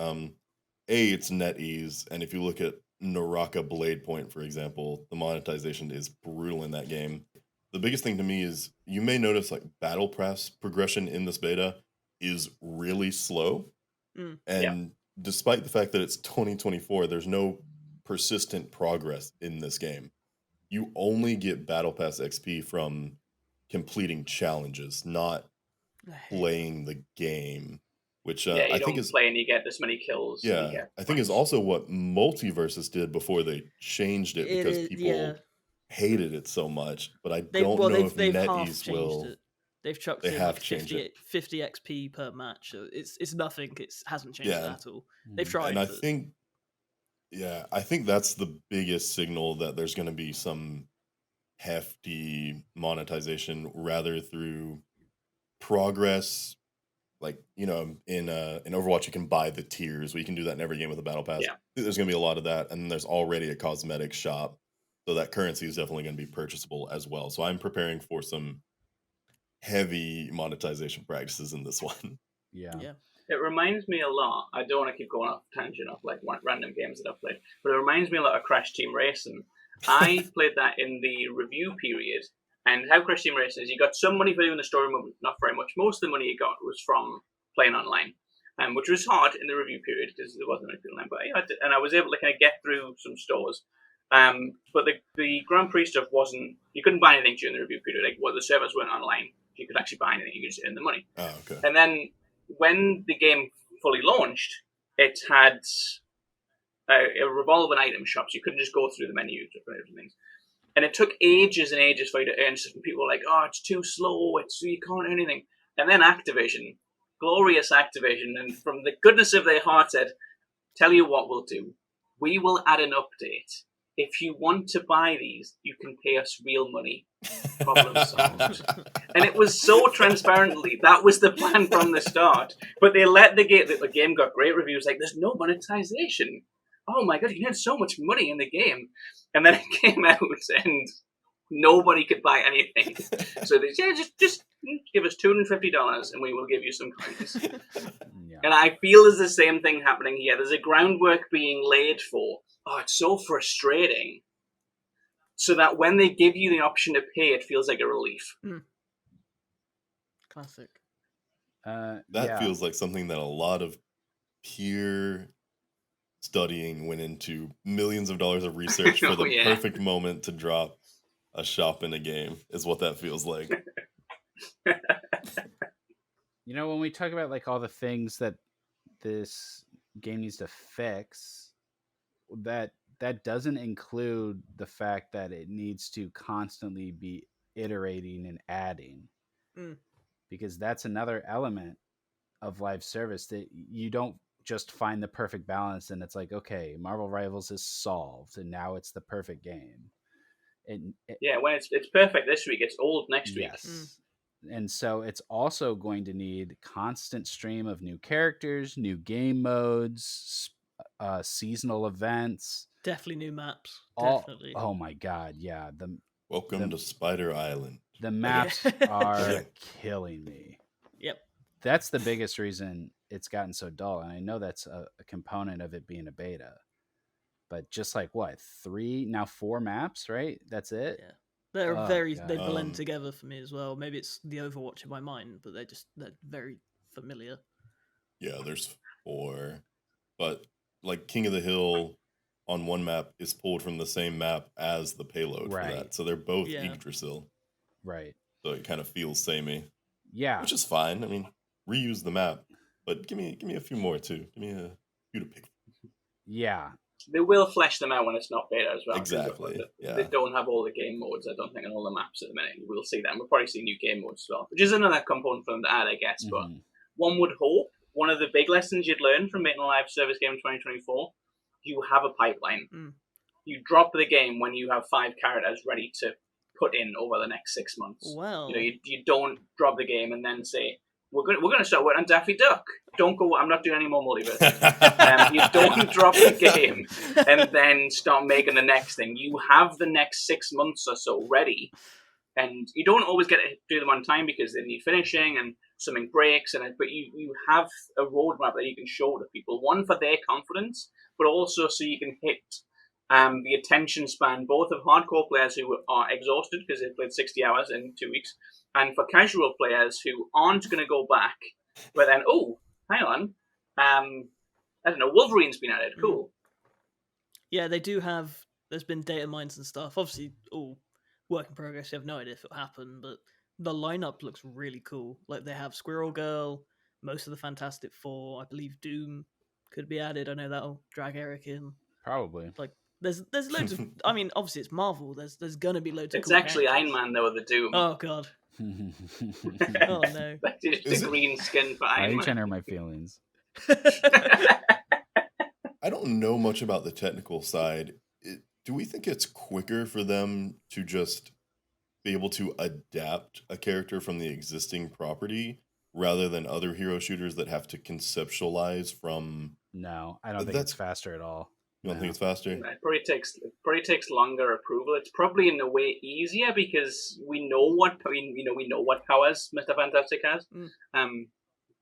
It's NetEase, and if you look at Naraka Blade Point, for example, the monetization is brutal in that game. The biggest thing to me is you may notice like battle pass progression in this beta is really slow. And despite the fact that it's 2024, there's no persistent progress in this game. You only get battle pass XP from completing challenges, not playing the game, which I think is play and you get this many kills. Yeah, and you get I think is also what Multiverses did before they changed it because people hated it so much. But I don't know if NetEase will. It. They've chucked they in have like changed 50 XP per match. So it's nothing. It hasn't changed at all. They've tried. And I think that's the biggest signal that there's going to be some hefty monetization rather through progress. Like, in Overwatch, you can buy the tiers. We can do that in every game with a battle pass. Yeah. There's going to be a lot of that. And there's already a cosmetic shop. So that currency is definitely going to be purchasable as well. So I'm preparing for some heavy monetization practices in this one. Yeah. It reminds me a lot. I don't want to keep going off tangent of like random games that I've played, but it reminds me a lot of Crash Team Racing. I played that in the review period, and how Crash Team Racing is, you got some money for doing the story mode, not very much. Most of the money you got was from playing online, which was hard in the review period because there wasn't many people online. But I was able to kind of get through some stores. But the Grand Prix stuff wasn't. You couldn't buy anything during the review period. Like, the servers weren't online. You could actually buy anything. You could just earn the money. Oh, okay. And then when the game fully launched, it had a revolving item shop, so you couldn't just go through the menus or different things. And it took ages and ages for you to earn stuff. And people were like, "Oh, it's too slow. You can't earn anything." And then Activision, glorious Activision, and from the goodness of their heart said, "Tell you what we'll do. We will add an update. If you want to buy these, you can pay us real money. Problem solved." And it was so transparently, that was the plan from the start. But they let the game got great reviews, like, there's no monetization. Oh my god, you can earn so much money in the game. And then it came out and nobody could buy anything. So they said, just give us $250 and we will give you some coins. And I feel there's the same thing happening here. There's a groundwork being laid for, it's so frustrating, so that when they give you the option to pay, it feels like a relief. Classic. That feels like something that a lot of peer studying went into, millions of dollars of research for the perfect moment to drop a shop in a game, is what that feels like. When we talk about like all the things that this game needs to fix, that doesn't include the fact that it needs to constantly be iterating and adding, because that's another element of live service, that you don't just find the perfect balance and it's like, okay, Marvel Rivals is solved and now it's the perfect game. When it's perfect this week, it's old next week. Yes. And so it's also going to need constant stream of new characters, new game modes, seasonal events, definitely new maps. Definitely. Oh my god, yeah. Welcome to Spider Island. The maps are killing me. Yep. that's the biggest reason it's gotten so dull. And I know that's a component of it being a beta. But just like what, 3, now 4 maps, right? That's it? Yeah, they're Oh they god. blend together for me as well. Maybe it's the Overwatch in my mind, but they're very familiar. Yeah, there's 4, but like King of the Hill on one map is pulled from the same map as the payload for Right. that, so they're both Yeah. Yggdrasil, Right. so it kind of feels samey, Yeah. which is fine. I mean, reuse the map, but give me a few more too. Give me a few to pick. Yeah. They will flesh them out when it's not beta as well. Exactly. They Yeah. don't have all the game modes, I don't think, on all the maps at the minute. We'll see them. We'll probably see new game modes as well, which is another component for them to add, I guess. But Mhm. one would hope one of the big lessons you'd learn from making a live service game in 2024, you have a pipeline. You drop the game when you have 5 characters ready to put in over the next 6 months. Well, you don't drop the game and then say, we're going to start working on Daffy Duck. Don't go. I'm not doing any more multiverse. You don't drop the game and then start making the next thing. You have the next 6 months or so ready, and you don't always get to do them on time because they need finishing and something breaks. But you have a roadmap that you can show to people. One, for their confidence, but also so you can hit the attention span both of hardcore players who are exhausted because they've played 60 hours in 2 weeks, and for casual players who aren't going to go back, but then, oh, hang on, I don't know, Wolverine's been added, cool. Yeah, they do have, there's been data mines and stuff. Obviously, all work in progress, you have no idea if it'll happen, but the lineup looks really cool. Like, they have Squirrel Girl, most of the Fantastic Four, I believe Doom could be added. I know that'll drag Eric in. Probably. Like, there's loads of, I mean, obviously it's Marvel, there's gonna be loads of It's cool actually characters. Iron Man, though, the Doom. Oh, God. Oh, no. That's just the green skin for Why are Iron you Man. trying to hurt my feelings? I don't know much about the technical side. Do we think it's quicker for them to just be able to adapt a character from the existing property rather than other hero shooters that have to conceptualize from? No, I don't think it's faster at all. You don't No. think it's faster? It probably takes longer approval. It's probably in a way easier because we know what powers Mr. Fantastic has.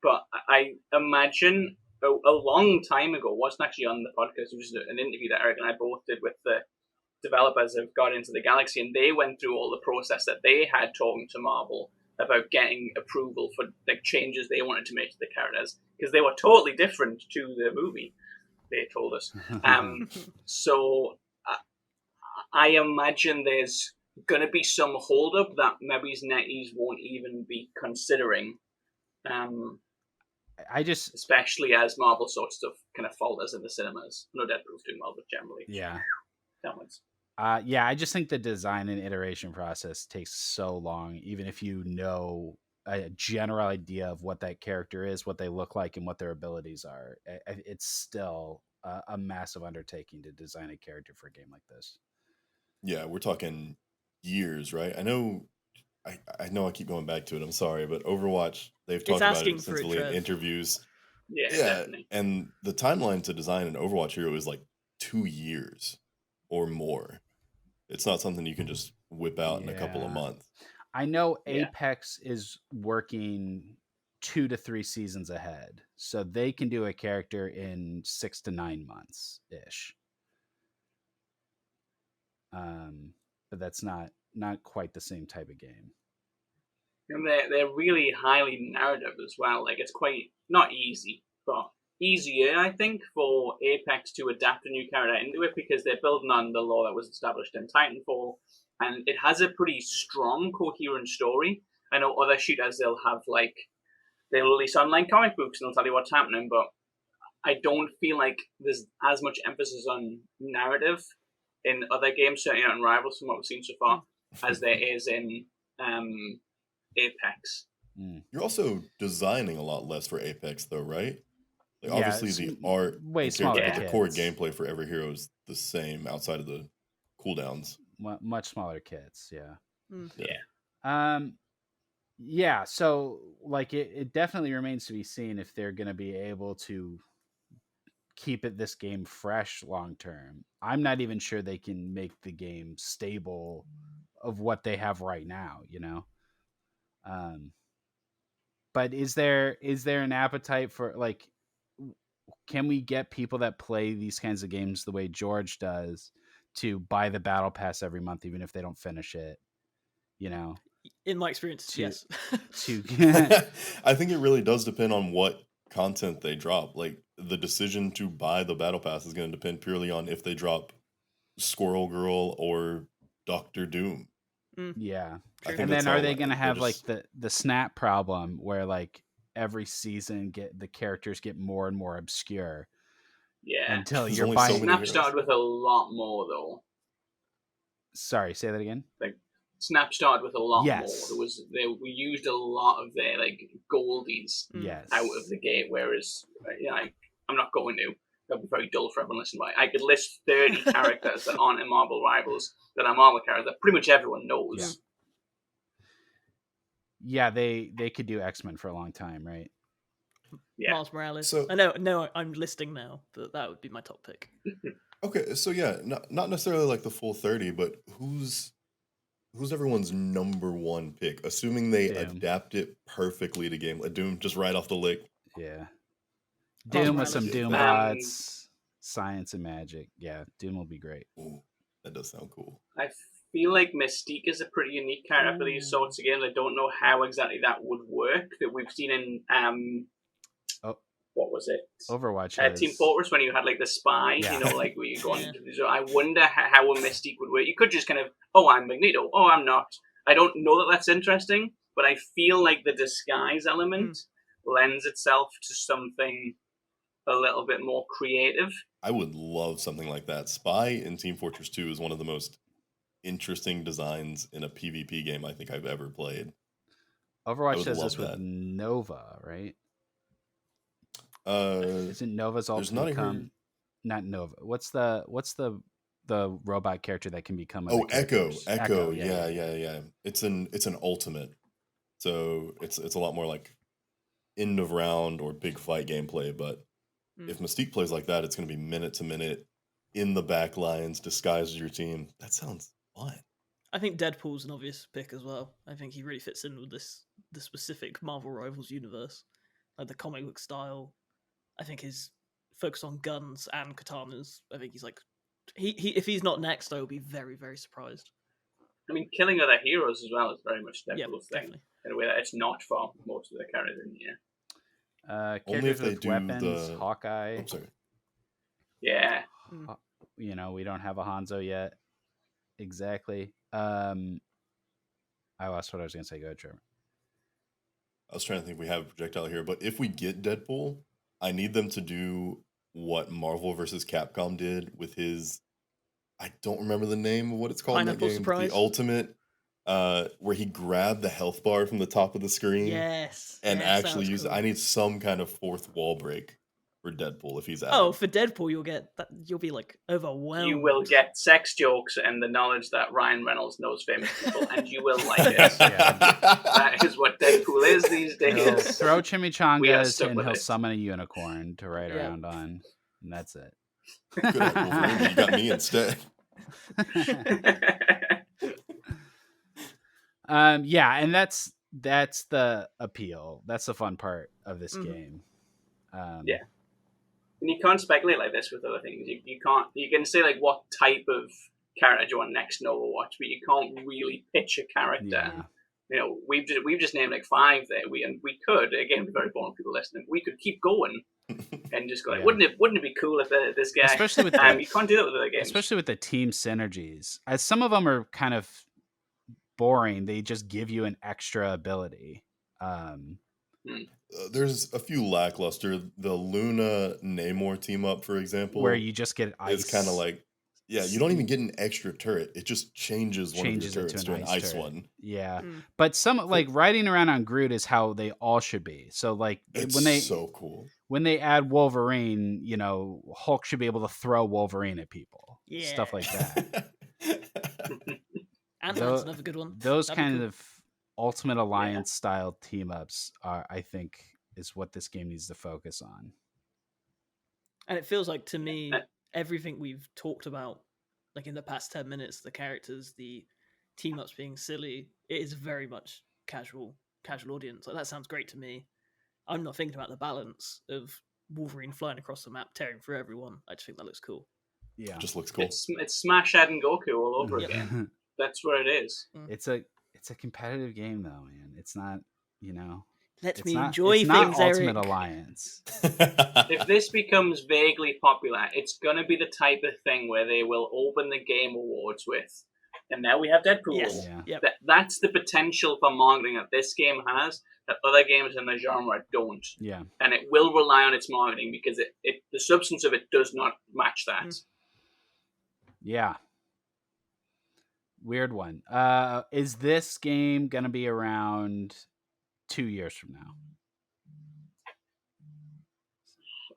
But I imagine a long time ago, wasn't actually on the podcast. It was an interview that Eric and I both did with the developers of Guardians of the Galaxy, and they went through all the process that they had talking to Marvel about getting approval for like changes they wanted to make to the characters because they were totally different to the movie. They told us. So I imagine there's going to be some holdup that maybe NetEase won't even be considering. Especially as Marvel sort of stuff kind of falters in the cinemas. No Deadpool's doing well, but generally, yeah. Downwards. Yeah, I just think the design and iteration process takes so long, even if you know a general idea of what that character is, what they look like, and what their abilities are. It's still a massive undertaking to design a character for a game like this. Yeah, we're talking years, right? I know I keep going back to it. I'm sorry, but Overwatch, they've talked about it extensively in interviews. Yeah, definitely. And the timeline to design an Overwatch hero is like 2 years or more. It's not something you can just whip out in a couple of months. I know Apex is working 2 to 3 seasons ahead, so they can do a character in 6 to 9 months ish. But that's not quite the same type of game. And they're really highly narrative as well. Like, it's quite not easy, but easier, I think, for Apex to adapt a new character into it because they're building on the lore that was established in Titanfall, and it has a pretty strong, coherent story. I know other shooters they'll release online comic books and they'll tell you what's happening, but I don't feel like there's as much emphasis on narrative in other games, certainly not in Rivals from what we've seen so far, as there is in Apex. You're also designing a lot less for Apex, though, right? Like, obviously, the art, way smaller, but the core gameplay for every hero is the same outside of the cooldowns. Much smaller kits, yeah. Yeah. So like it definitely remains to be seen if they're going to be able to keep this game fresh long term. I'm not even sure they can make the game stable of what they have right now, you know. But is there an appetite for like? Can we get people that play these kinds of games the way George does to buy the battle pass every month, even if they don't finish it? You know, In my experience, to yes. to I think it really does depend on what content they drop. Like the decision to buy the battle pass is going to depend purely on if they drop Squirrel Girl or Doctor Doom. yeah. I True. think And that's then are how they going to they're have like just the snap problem where like every season the characters get more and more obscure Yeah. until there's you're only so buying? many Snap heroes. started with a lot more though. Sorry, say that again. Like Snap started with a lot more. Yes. We used a lot of their like goldies Yes. out of the gate, whereas I'm not going to. That'd be very dull for everyone listening. I could list 30 characters that aren't in Marvel Rivals that are Marvel characters that pretty much everyone knows. Yeah, they could do X-Men for a long time, right? Yeah. Miles Morales. So- I know I'm listing now, but that would be my top pick. Okay, so yeah, not necessarily like the full 30, but who's everyone's number one pick? Assuming they Doom. adapt it perfectly to game like Doom, just right off the lick. Yeah. Miles Doom with some Morales. Doom bots, science and magic. Yeah, Doom will be great. Ooh, that does sound cool. I feel like Mystique is a pretty unique character for these sorts of games. I don't know how exactly that would work. That we've seen in what was it? Overwatch Team Fortress, when you had like the spy, Yeah. like where you go on. So I wonder how a Mystique would work. You could just kind of, oh, I'm Magneto. Oh, I'm not. I don't know that that's interesting, but I feel like the disguise element lends itself to something a little bit more creative. I would love something like that. Spy in Team Fortress 2 is one of the most interesting designs in a PvP game I think I've ever played. Overwatch does this with Nova, right? Isn't Nova's ultimate not Nova? What's the robot character that can become other Echo. characters? Echo. Yeah. It's an ultimate. So it's a lot more like end of round or big fight gameplay, but if Mystique plays like that, it's going to be minute to minute in the back lines, disguises your team. That sounds fun. I think Deadpool's an obvious pick as well. I think he really fits in with the specific Marvel Rivals universe, like the comic book style. I think his focus on guns and katanas. I think he's like he if he's not next, I will be very, very surprised. I mean, killing other heroes as well is very much Deadpool's thing definitely. in a way that it's not for most of the characters in here. Only if they do weapons, Hawkeye. Oh, sorry. Yeah. We don't have a Hanzo yet. Exactly. I lost what I was going to say. Go ahead, Trevor. I was trying to think if we have a projectile here, but if we get Deadpool, I need them to do what Marvel vs. Capcom did with his, I don't remember the name of what it's called Pineapple in that game. Surprise? The Ultimate, where he grabbed the health bar from the top of the screen. Yes. And actually use cool. it. I need some kind of fourth wall break for Deadpool if he's out. Oh, for Deadpool, you'll be like overwhelmed. You will get sex jokes and the knowledge that Ryan Reynolds knows famous people, and you will like it. That is what Deadpool is these days. He'll throw chimichangas and he'll it. summon a unicorn to ride around on, and that's it. Good at Wolverine, but you got me instead. And that's the appeal. That's the fun part of this game. Yeah. And you can't speculate like this with other things. You can't. You can say like what type of character do you want next in Overwatch, but you can't really pitch a character. Yeah. We've just named like 5 there. We could, again, be very boring people listening. We could keep going and just go like, wouldn't it be cool if this guy? Especially with you can't do that with other games. Especially with the team synergies, as some of them are kind of boring. They just give you an extra ability. There's a few lackluster. The Luna Namor team up, for example, where you just get ice. It's kind of like, you don't even get an extra turret. It just changes one of your turrets to an ice one. Yeah, but some like riding around on Groot is how they all should be. So like it's so cool when they add Wolverine, Hulk should be able to throw Wolverine at people. Yeah, stuff like that. Ant-Man's another good one. Those kind of Ultimate Alliance style team ups are, I think, is what this game needs to focus on. And it feels like to me, everything we've talked about, like in the past 10 minutes, the characters, the team ups being silly, it is very much casual. casual audience. Like, that sounds great to me. I'm not thinking about the balance of Wolverine flying across the map, tearing through everyone. I just think that looks cool. Yeah, It just looks cool. It's Smash Ed and Goku all over Yep. again. That's what it is. It's a competitive game though, man. It's not, you know. Let It's me not, enjoy it's not things, Ultimate Eric. Alliance. If this becomes vaguely popular, it's going to be the type of thing where they will open the Game Awards with, and now we have Deadpool. Yes. Yeah. Yep. That's the potential for marketing that this game has that other games in the genre don't. Yeah. And it will rely on its marketing because the substance of it does not match that. Yeah. Weird one. Is this game gonna be around 2 years from now?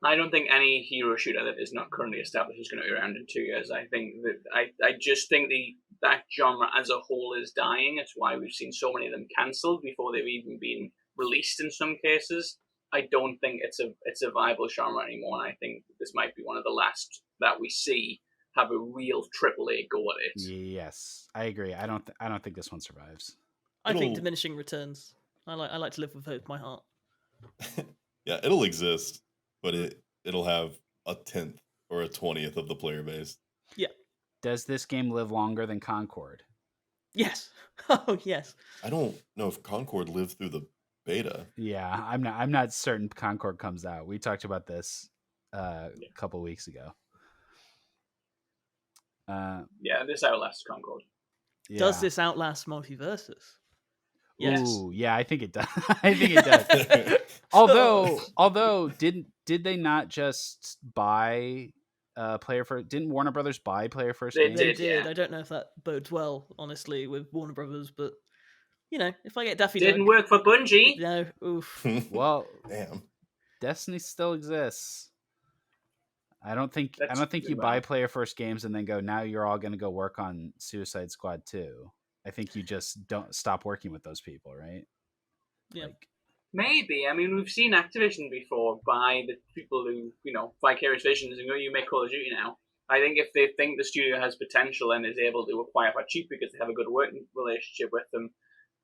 I don't think any hero shooter that is not currently established is going to be around in 2 years. I think that I just think that genre as a whole is dying. It's why we've seen so many of them cancelled before they've even been released in some cases. I don't think it's a viable genre anymore, and I think this might be one of the last that we see have a real AAA go at it. Yes, I agree. I don't think this one survives. I think diminishing returns. I like to live with hope in my heart. Yeah, it'll exist, but it'll have a 10th or a 20th of the player base. Yeah. Does this game live longer than Concord? Yes. Oh, yes. I don't know if Concord lived through the beta. Yeah, I'm not certain Concord comes out. We talked about this a couple weeks ago. Yeah, this outlasts Concord. Yeah. Does this outlast Multiversus? Yes. Ooh, yeah, I think it does. I think it does. although did they not just buy Player First? Didn't Warner Brothers buy Player First? They Games? They did, did. yeah. I don't know if that bodes well, honestly, with Warner Brothers, but you know, if I get Daffy Didn't Duck, work for Bungie. no, oof. Well, damn. Destiny still exists. I don't think you Wow. buy Player First Games and then go, now you're all going to go work on Suicide Squad 2. I think you just don't stop working with those people, right? Yeah. Like, Maybe. I mean, we've seen Activision before buy the people who, Vicarious Visions and go, you make Call of Duty now. I think if they think the studio has potential and is able to acquire for cheap because they have a good working relationship with them,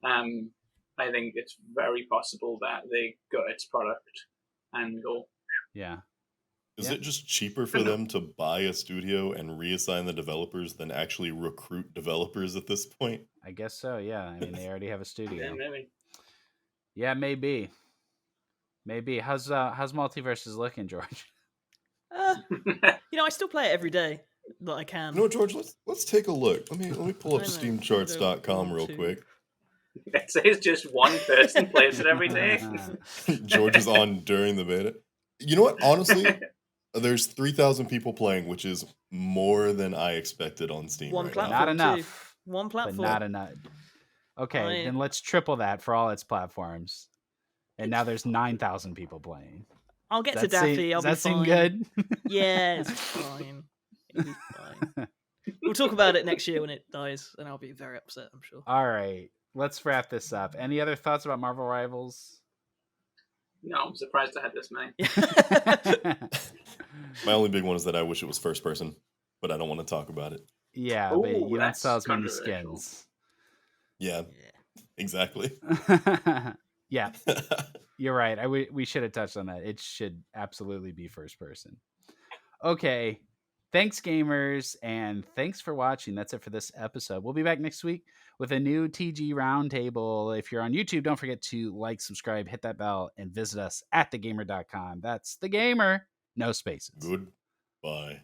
I think it's very possible that they got its product and go. yeah. Is it just cheaper for them to buy a studio and reassign the developers than actually recruit developers at this point? I guess so, yeah. I mean, they already have a studio. Yeah, maybe. Yeah, maybe. Maybe. How's Multiverses looking, George? I still play it every day that I can. No, George, let's take a look. Let me pull up I know. steamcharts.com real to. quick. It says just one person plays it every day. George is on during the beta. You know what? Honestly, there's 3,000 people playing, which is more than I expected on Steam. One right platform. Not too. enough. One But platform. not enough. Okay, then let's triple that for all its platforms. And now there's 9,000 people playing. I'll get to Daffy. I'll be fine. Does that seem good? Yeah, it's fine. It'll be fine. We'll talk about it next year when it dies, and I'll be very upset, I'm sure. All right, let's wrap this up. Any other thoughts about Marvel Rivals? No, I'm surprised I had this many. My only big one is that I wish it was first person, but I don't want to talk about it. Yeah, Ooh, but you don't that's sell as many controversial. skins. Yeah, exactly. Yeah, you're right. We should have touched on that. It should absolutely be first person. Okay. Thanks, gamers, and thanks for watching. That's it for this episode. We'll be back next week with a new TG Roundtable. If you're on YouTube, don't forget to like, subscribe, hit that bell, and visit us at thegamer.com. That's The Gamer, no spaces. Goodbye.